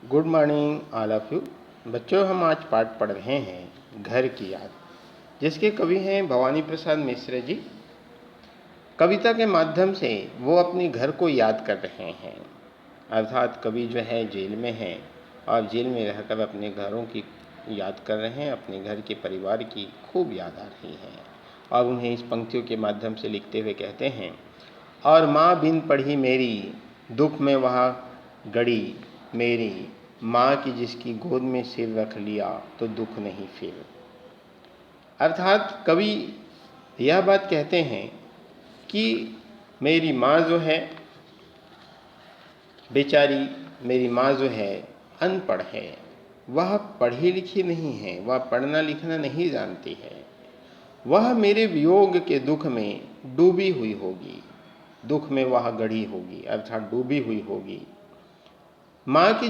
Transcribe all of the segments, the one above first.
Good morning all of you. बच्चों, हम आज पाठ पढ़ रहे हैं घर की याद, जिसके कवि हैं भवानी प्रसाद मिश्र जी। कविता के माध्यम से वो अपने घर को याद कर रहे हैं। अर्थात कवि जो है जेल में हैं और जेल में रहकर अपने घरों की याद कर रहे हैं, अपने घर के परिवार की खूब याद आ रही है और उन्हें इस पंक्तियों के माध्यम से लिखते हुए कहते हैं, और माँ बिन पढ़ी मेरी दुख में वहाँ गड़ी मेरी, माँ की जिसकी गोद में सिर रख लिया तो दुख नहीं फिर। अर्थात कवि यह बात कहते हैं कि मेरी माँ जो है बेचारी, मेरी माँ जो है अनपढ़ है, वह पढ़ी लिखी नहीं है, वह पढ़ना लिखना नहीं जानती है। वह मेरे वियोग के दुख में डूबी हुई होगी, दुख में वह गढ़ी होगी, अर्थात डूबी हुई होगी। माँ की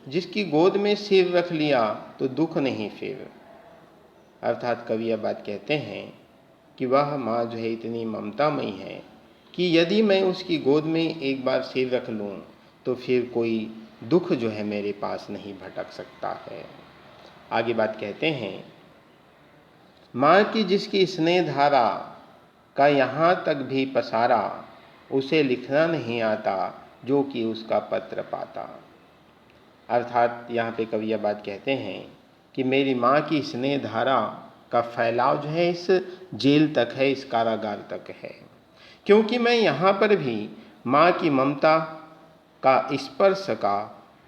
जिसकी गोद में सिर रख लिया तो दुख नहीं फिर। अर्थात कवि यह बात कहते हैं कि वह माँ जो है इतनी ममतामयी है कि यदि मैं उसकी गोद में एक बार सिर रख लूँ तो फिर कोई दुख जो है मेरे पास नहीं भटक सकता है। आगे बात कहते हैं, माँ की जिसकी स्नेह धारा का यहाँ तक भी पसारा, उसे लिखना नहीं आता जो कि उसका पत्र पाता। अर्थात यहाँ पे कवि यह बात कहते हैं कि मेरी माँ की स्नेह धारा का फैलाव जो है इस जेल तक है, इस कारागार तक है, क्योंकि मैं यहाँ पर भी माँ की ममता का स्पर्श का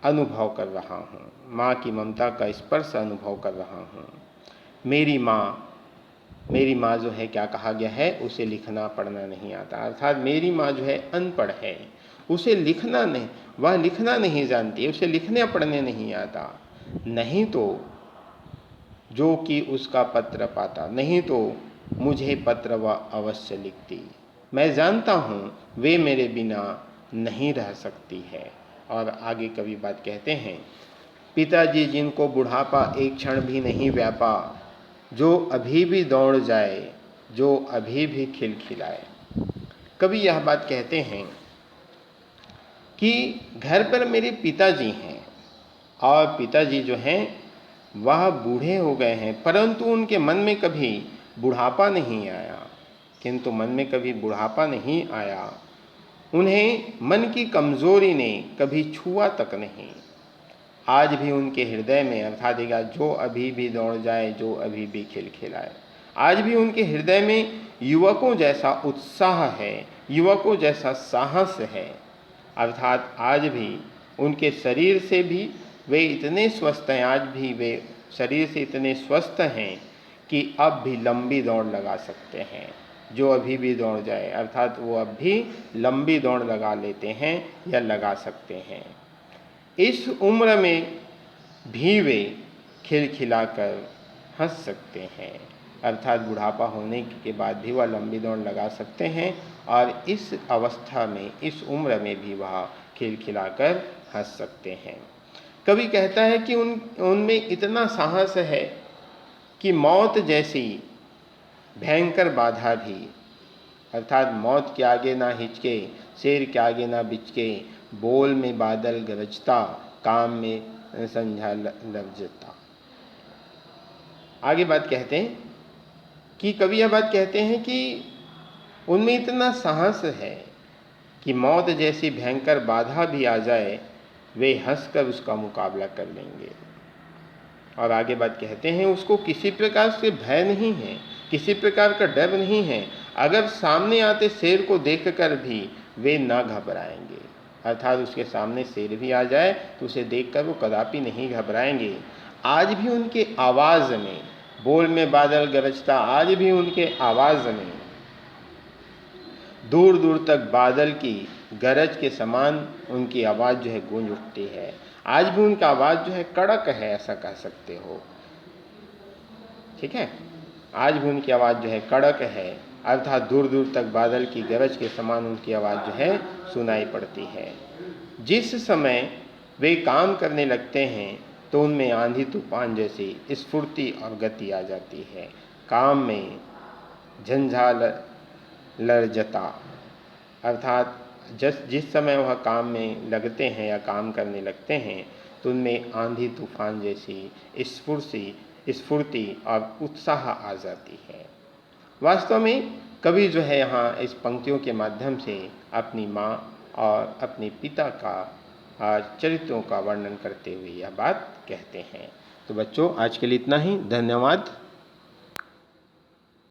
अनुभव कर रहा हूँ, माँ की ममता का स्पर्श अनुभव कर रहा हूँ। मेरी माँ जो है, क्या कहा गया है, उसे लिखना पढ़ना नहीं आता। अर्थात मेरी माँ जो है अनपढ़ है, उसे लिखना नहीं, वह लिखना नहीं जानती, उसे लिखने पढ़ने नहीं आता। नहीं तो जो कि उसका पत्र पाता, नहीं तो मुझे पत्र वह अवश्य लिखती। मैं जानता हूँ वे मेरे बिना नहीं रह सकती है। और आगे कवि बात कहते हैं, पिताजी जिनको बुढ़ापा एक क्षण भी नहीं व्यापा, जो अभी भी दौड़ जाए, जो अभी भी खिलखिलाए। कवि यह बात कहते हैं कि घर पर मेरे पिताजी हैं और पिताजी जो हैं वह बूढ़े हो गए हैं, परंतु उनके मन में कभी बुढ़ापा नहीं आया, किंतु मन में कभी बुढ़ापा नहीं आया। उन्हें मन की कमजोरी ने कभी छुआ तक नहीं। आज भी उनके हृदय में, अर्थात जो अभी भी दौड़ जाए, जो अभी भी खिलखिलाए, आज भी उनके हृदय में युवकों जैसा उत्साह है, युवकों जैसा साहस है। अर्थात आज भी उनके शरीर से भी वे इतने स्वस्थ हैं, आज भी वे शरीर से इतने स्वस्थ हैं कि अब भी लंबी दौड़ लगा सकते हैं। जो अभी भी दौड़ जाए, अर्थात वो अब भी लंबी दौड़ लगा लेते हैं या लगा सकते हैं। इस उम्र में भी वे खिलखिलाकर हंस सकते हैं, अर्थात बुढ़ापा होने के बाद भी वह लंबी दौड़ लगा सकते हैं और इस अवस्था में, इस उम्र में भी वह खिलखिलाकर हंस सकते हैं। कवि कहता है कि उनमें इतना साहस है कि मौत जैसी भयंकर बाधा भी, अर्थात मौत के आगे ना हिचके, शेर के आगे ना बिचके, बोल में बादल गरजता, काम में संझा लर्जता। आगे बात कहते हैं कि कवि यह बात कहते हैं कि उनमें इतना साहस है कि मौत जैसी भयंकर बाधा भी आ जाए, वे हंसकर उसका मुकाबला कर लेंगे। और आगे बात कहते हैं, उसको किसी प्रकार से भय नहीं है, किसी प्रकार का डर नहीं है। अगर सामने आते शेर को देखकर भी वे ना घबराएंगे, अर्थात उसके सामने शेर भी आ जाए तो उसे देखकर वो कदापि नहीं घबराएंगे। आज भी उनके आवाज़ में, बोल में बादल गरजता, आज भी उनके आवाज़ में दूर दूर तक बादल की गरज के समान उनकी आवाज़ जो है गूंज उठती है। आज भी उनका आवाज़ जो है कड़क है, ऐसा कह सकते हो, ठीक है। आज भी उनकी आवाज़ जो है कड़क है, अर्थात दूर दूर तक बादल की गरज के समान उनकी आवाज़ जो है सुनाई पड़ती है। जिस समय वे काम करने लगते हैं तो उनमें आंधी तूफान जैसी स्फूर्ति और गति आ जाती है। काम में झंझा लर्जता, अर्थात जिस समय वह काम में लगते हैं या काम करने लगते हैं तो उनमें आंधी तूफान जैसी स्फूर्ति और उत्साह आ जाती है। वास्तव में कवि जो है यहाँ इस पंक्तियों के माध्यम से अपनी माँ और अपने पिता का चरित्रों का वर्णन करते हुए यह बात कहते हैं। तो बच्चों, आज के लिए इतना ही। धन्यवाद।